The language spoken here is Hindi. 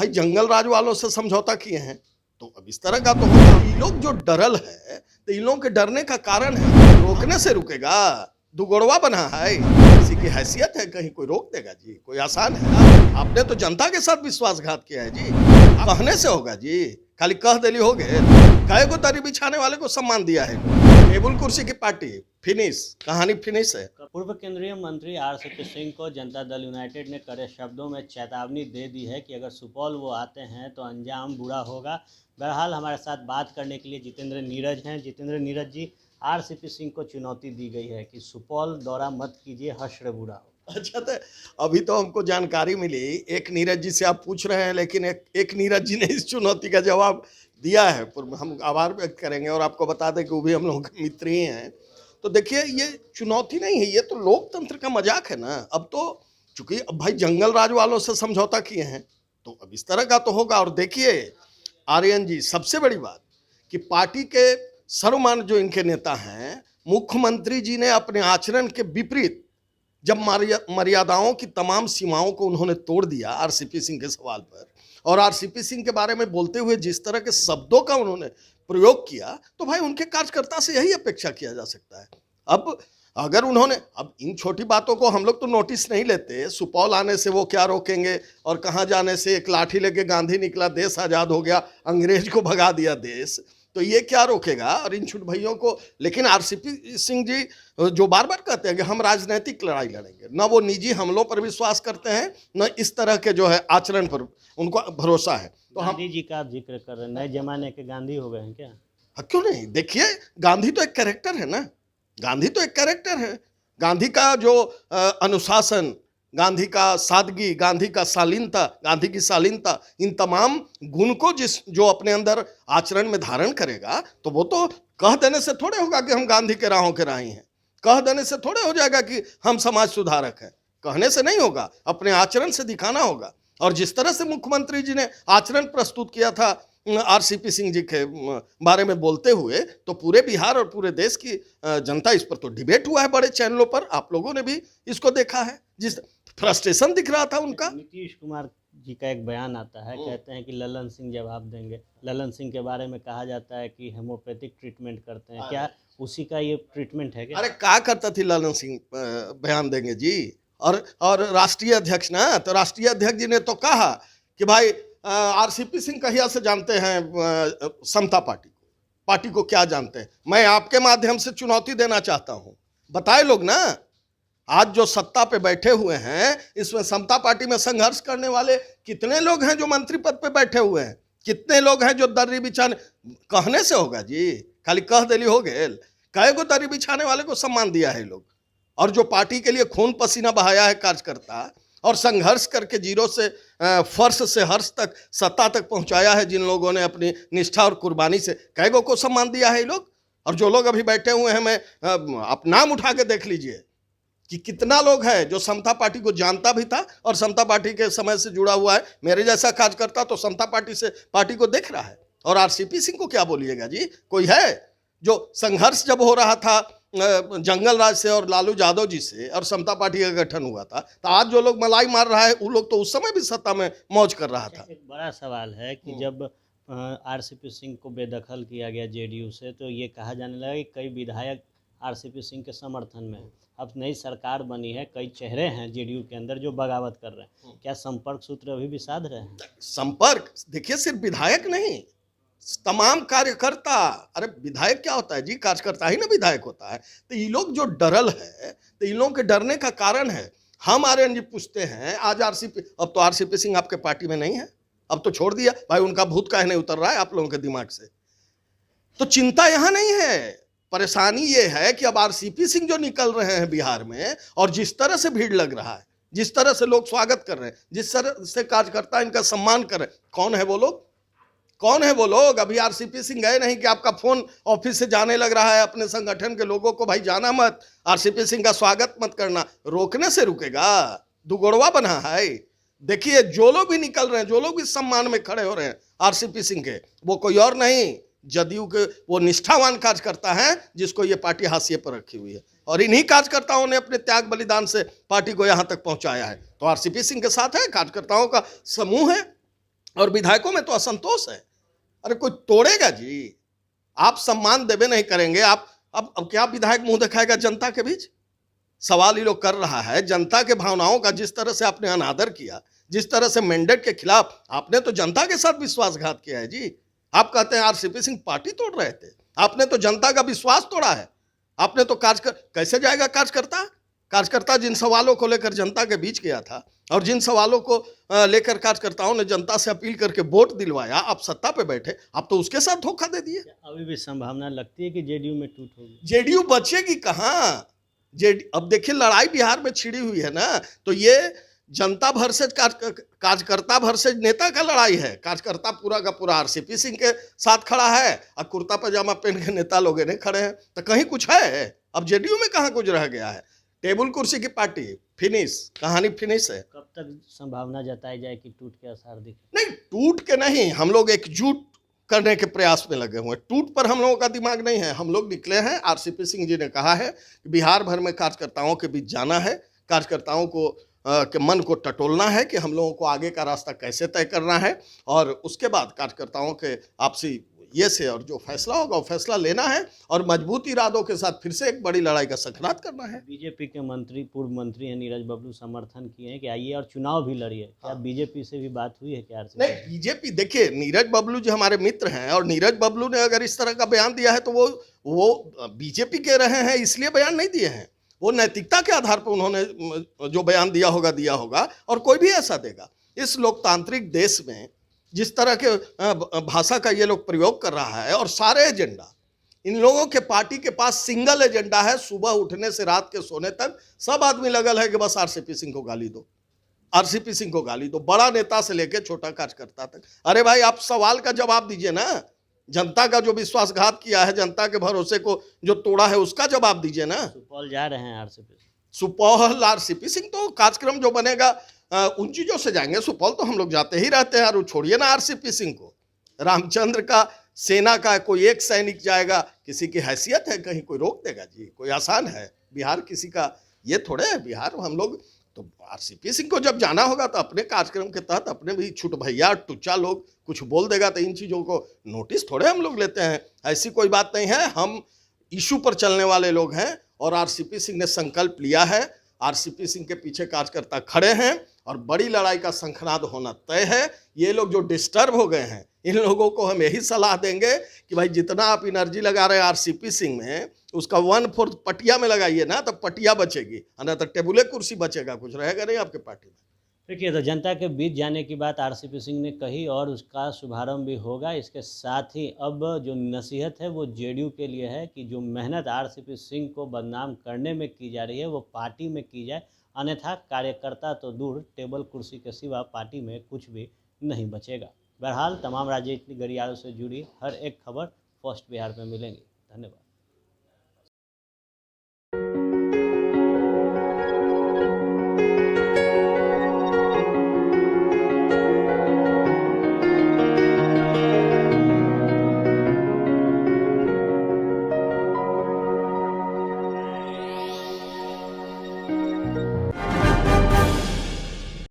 भाई जंगल राज वालों से समझौता किए हैं तो अब इस तरह का तो होगा। ये लोग जो डरल है तो इन लोगों के डरने का कारण है, रोकने से रुकेगा? दुगोड़वा बना है, किसी की हैसियत है कहीं कोई रोक देगा जी? कोई आसान है? आपने तो जनता के साथ विश्वासघात किया है जी। कहने से होगा जी? खाली कह देली हो गए? कई को दरी बिछाने वाले को सम्मान दिया है, टेबुल कुर्सी की पार्टी फिनिश, कहानी फिनिश है। पूर्व केंद्रीय मंत्री आरसीपी सिंह को जनता दल यूनाइटेड ने कड़े शब्दों में चेतावनी दे दी है कि अगर सुपौल वो आते हैं तो अंजाम बुरा होगा। बहरहाल हमारे साथ बात करने के लिए जितेंद्र नीरज हैं। जितेंद्र नीरज जी, आरसीपी सिंह को चुनौती दी गई है कि सुपौल दौरा मत कीजिए, हश्र बुरा हो। अच्छा, तो अभी तो हमको जानकारी मिली, एक नीरज जी से आप पूछ रहे हैं, लेकिन एक नीरज जी ने इस चुनौती का जवाब दिया है। हम आभार व्यक्त करेंगे और आपको बता दें कि वो भी हम लोगों के मित्र ही हैं। तो देखिए, ये चुनौती नहीं है, ये तो लोकतंत्र का मजाक है ना। अब तो चूंकि अब भाई जंगल राज वालों से समझौता किए हैं तो अब इस तरह का तो होगा। और देखिए आर्यन जी, सबसे बड़ी बात कि पार्टी के सर्वमान्य जो इनके नेता हैं, मुख्यमंत्री जी ने अपने आचरण के विपरीत जब मर्यादाओं की तमाम सीमाओं को उन्होंने तोड़ दिया आरसीपी सिंह के सवाल पर, और आरसीपी सिंह के बारे में बोलते हुए जिस तरह के शब्दों का उन्होंने प्रयोग किया, तो भाई उनके कार्यकर्ता से यही अपेक्षा किया जा सकता है। अब अगर उन्होंने, अब इन छोटी बातों को हम लोग तो नोटिस नहीं लेते, सुपौल आने से वो क्या रोकेंगे और कहाँ जाने से एक लाठी लेके गांधी निकला, देश आज़ाद हो गया, अंग्रेज को भगा दिया देश, तो ये क्या रोकेगा? और इन छुट भैयों को, लेकिन आरसीपी सिंह जी जो बार बार कहते हैं कि हम राजनीतिक लड़ाई लड़ेंगे, न वो निजी हमलों पर विश्वास करते हैं, न इस तरह के जो है आचरण पर उनको भरोसा है। तो हम गांधी जी का आप जिक्र कर रहे हैं, नए जमाने के गांधी हो गए हैं क्या? क्यों नहीं? देखिए, गांधी तो एक कैरेक्टर है ना, गांधी तो एक कैरेक्टर है। गांधी का जो अनुशासन, गांधी का सादगी, गांधी का शालीनता, गांधी की शालीनता, इन तमाम गुण को जो अपने अंदर आचरण में धारण करेगा, तो वो तो कह देने से थोड़े होगा कि हम गांधी के राहों के राही हैं, कह देने से थोड़े हो जाएगा कि हम समाज सुधारक हैं। कहने से नहीं होगा, अपने आचरण से दिखाना होगा। और जिस तरह से मुख्यमंत्री जी ने आचरण प्रस्तुत किया था आरसीपी सिंह जी के बारे में बोलते हुए, तो पूरे बिहार और पूरे देश की जनता, इस पर तो डिबेट हुआ है बड़े चैनलों पर, आप लोगों ने भी इसको देखा है, जिस फ्रस्ट्रेशन दिख रहा था उनका। नीतीश कुमार जी का एक बयान आता है, कहते हैं कि ललन सिंह जवाब देंगे। ललन सिंह के बारे में कहा जाता है कि होम्योपैथिक ट्रीटमेंट करते हैं, क्या उसी का ये ट्रीटमेंट है क्या? अरे क्या करता थी ललन सिंह, बयान देंगे जी। और राष्ट्रीय अध्यक्ष ना, तो राष्ट्रीय अध्यक्ष जी ने तो कहा कि भाई आरसीपी सिंह कहिया से जानते हैं समता पार्टी को क्या जानते हैं? मैं आपके माध्यम से चुनौती देना चाहता हूं, बताए लोग ना। आज जो सत्ता पे बैठे हुए हैं, इसमें समता पार्टी में संघर्ष करने वाले कितने लोग हैं जो मंत्री पद पे बैठे हुए हैं? कितने लोग हैं जो दर्री बिछाने, कहने से होगा जी? खाली कह देली हो गए? कई को दर्री बिछाने वाले को सम्मान दिया है लोग, और जो पार्टी के लिए खून पसीना बहाया है कार्यकर्ता, और संघर्ष करके जीरो से फर्श से हर्ष तक, सत्ता तक पहुंचाया है जिन लोगों ने अपनी निष्ठा और कुर्बानी से, कैगो को सम्मान दिया है लोग। और जो लोग अभी बैठे हुए हैं, मैं आप नाम उठा के देख लीजिए कि कितना लोग है जो समता पार्टी को जानता भी था और समता पार्टी के समय से जुड़ा हुआ है। मेरे जैसा कार्यकर्ता तो समता पार्टी से पार्टी को देख रहा है। और आरसीपी सिंह को क्या बोलिएगा जी? कोई है जो संघर्ष जब हो रहा था जंगल राज से और लालू यादव जी से, और समता पार्टी का गठन हुआ था, तो आज जो लोग मलाई मार रहा है, वो लोग तो उस समय भी सत्ता में मौज कर रहा था। एक बड़ा सवाल है कि जब आरसीपी सिंह को बेदखल किया गया जेडीयू से, तो ये कहा जाने लगा कि कई विधायक आरसीपी सिंह के समर्थन में हैं। अब नई सरकार बनी है, कई चेहरे हैं जेडीयू के अंदर जो बगावत कर रहे हैं, क्या संपर्क सूत्र अभी भी साध रहे हैं? संपर्क देखिए, सिर्फ विधायक नहीं, तमाम कार्यकर्ता। अरे विधायक क्या होता है जी? कार्यकर्ता ही ना विधायक होता है। तो ये लोग जो डरल है, तो इन लोगों के डरने का कारण है। हम आर्यन जी पूछते हैं, आज आरसीपी, अब तो आरसीपी सिंह आपके पार्टी में नहीं है, अब तो छोड़ दिया भाई, उनका भूत काहे नहीं उतर रहा है आप लोगों के दिमाग से? तो चिंता यहां नहीं है, परेशानी ये है कि अब आरसीपी सिंह जो निकल रहे हैं बिहार में, और जिस तरह से भीड़ लग रहा है, जिस तरह से लोग स्वागत कर रहे हैं, जिस तरह से कार्यकर्ता इनका सम्मान कर रहे हैं, कौन है वो लोग? कौन है वो लोग? अभी आरसीपी सिंह गए नहीं कि आपका फोन ऑफिस से जाने लग रहा है अपने संगठन के लोगों को, भाई जाना मत, आरसीपी सिंह का स्वागत मत करना। रोकने से रुकेगा? दुगोड़वा बना है। देखिए, जो लोग भी निकल रहे हैं, जो लोग भी सम्मान में खड़े हो रहे हैं आरसीपी सिंह के, वो कोई और नहीं, जदयू के वो निष्ठावान कार्यकर्ता हैं जिसको ये पार्टी हाशिए पर रखी हुई है। और इन्हीं कार्यकर्ताओं ने अपने त्याग बलिदान से पार्टी को यहां तक पहुंचाया है। तो आरसीपी सिंह के साथ है, कार्यकर्ताओं का समूह है, और विधायकों में तो असंतोष है। अरे कोई तोड़ेगा जी? आप सम्मान देवे नहीं करेंगे, आप अब क्या विधायक मुंह दिखाएगा जनता के बीच? सवाल ये लोग कर रहा है जनता के भावनाओं का। जिस तरह से आपने अनादर किया, जिस तरह से मैंडेट के खिलाफ आपने तो जनता के साथ विश्वासघात किया है जी। आप कहते हैं आरसीपी सिंह पार्टी तोड़ रहे थे, आपने तो जनता का विश्वास तोड़ा है। आपने तो कैसे जाएगा कार्यकर्ता जिन सवालों को लेकर जनता के बीच गया था और जिन सवालों को लेकर कार्यकर्ताओं ने जनता से अपील करके वोट दिलवाया, आप सत्ता पे बैठे, आप तो उसके साथ धोखा दे दिए। अभी भी संभावना लगती है कि जेडीयू में टूट होगी? जेडीयू बचेगी कहाँ? अब देखिए लड़ाई बिहार में छिड़ी हुई है ना, तो ये जनता वर्सेज कार्यकर्ता वर्सेज नेता का लड़ाई है। कार्यकर्ता पूरा का पूरा आरसीपी सिंह के साथ खड़ा है और कुर्ता पजामा पहन के नेता लोग नहीं खड़े हैं, तो कहीं कुछ है? अब जेडीयू में कहाँ कुछ रह गया है? टेबल कुर्सी की पार्टी, फिनिश, कहानी फिनिश है। कब तक संभावना जताई जाए कि टूट के आसार दिखे? नहीं, टूट के नहीं, हम लोग एकजुट करने के प्रयास में लगे हुए हैं। टूट पर हम लोगों का दिमाग नहीं है। हम लोग निकले हैं, आरसीपी सिंह जी ने कहा है कि बिहार भर में कार्यकर्ताओं के बीच जाना है, कार्यकर्ताओं को के मन को टटोलना है कि हम लोगों को आगे का रास्ता कैसे तय करना है, और उसके बाद कार्यकर्ताओं के आपसी ये से और जो फैसला होगा वो फैसला लेना है और मजबूत इरादों के साथ फिर से एक बड़ी लड़ाई का संघर्ष करना है। बीजेपी के मंत्री, पूर्व मंत्री हैं नीरज बबलू, समर्थन किए हैं कि आइए और चुनाव भी लड़िए। क्या बीजेपी से भी बात हुई है क्या? नहीं, बीजेपी देखिए, नीरज बबलू जी हमारे मित्र हैं और नीरज बबलू ने अगर इस तरह का बयान दिया है तो वो बीजेपी के रहे हैं इसलिए बयान नहीं दिए हैं। वो नैतिकता के आधार पर उन्होंने जो बयान दिया होगा और कोई भी ऐसा देगा। इस लोकतांत्रिक देश में जिस तरह के भाषा का ये लोग प्रयोग कर रहा है और सारे एजेंडा, इन लोगों के पार्टी के पास सिंगल एजेंडा है, सुबह उठने से रात के सोने तक सब आदमी लगल है कि बस आरसीपी सिंह को गाली दो, आरसीपी सिंह को गाली दो, बड़ा नेता से लेकर छोटा कार्यकर्ता तक। अरे भाई, आप सवाल का जवाब दीजिए ना। जनता का जो विश्वासघात किया है, जनता के भरोसे को जो तोड़ा है, उसका जवाब दीजिए ना। सुपौल जा रहे हैं आरसीपी? सुपौल आरसीपी सिंह तो कार्यक्रम जो बनेगा उन चीजों से जाएंगे। सुपौल तो हम लोग जाते ही रहते हैं। और छोड़िए ना आरसीपी सिंह को, रामचंद्र का सेना का कोई एक सैनिक जाएगा, किसी की हैसियत है, कहीं कोई रोक देगा जी? कोई आसान है? बिहार किसी का ये थोड़े है बिहार। हम लोग तो आरसीपी सिंह को जब जाना होगा तो अपने कार्यक्रम के तहत अपने भी छुट भैया टुच्चा लोग कुछ बोल देगा तो इन चीज़ों को नोटिस थोड़े हम लोग लेते हैं। ऐसी कोई बात नहीं है। हम इशू पर चलने वाले लोग हैं और आरसीपी सिंह ने संकल्प लिया है। आरसीपी सिंह के पीछे कार्यकर्ता खड़े हैं और बड़ी लड़ाई का शंखनाद होना तय है। ये लोग जो डिस्टर्ब हो गए हैं, इन लोगों को हम यही सलाह देंगे कि भाई जितना आप एनर्जी लगा रहे हैं आरसीपी सिंह में, उसका 1/4 पटिया में लगाइए ना, तो पटिया बचेगी, ना तो टेबुले कुर्सी बचेगा, कुछ रहेगा नहीं आपके पार्टी में। देखिए, तो जनता के बीच जाने की बात आरसीपी सिंह ने कही और उसका शुभारंभ भी होगा। इसके साथ ही अब जो नसीहत है वो जेडीयू के लिए है कि जो मेहनत आरसीपी सिंह को बदनाम करने में की जा रही है वो पार्टी में की जाए, अन्यथा कार्यकर्ता तो दूर, टेबल कुर्सी के सिवा पार्टी में कुछ भी नहीं बचेगा। बहरहाल तमाम राजनीतिक गलियारों से जुड़ी हर एक खबर फर्स्ट बिहार में मिलेंगी। धन्यवाद।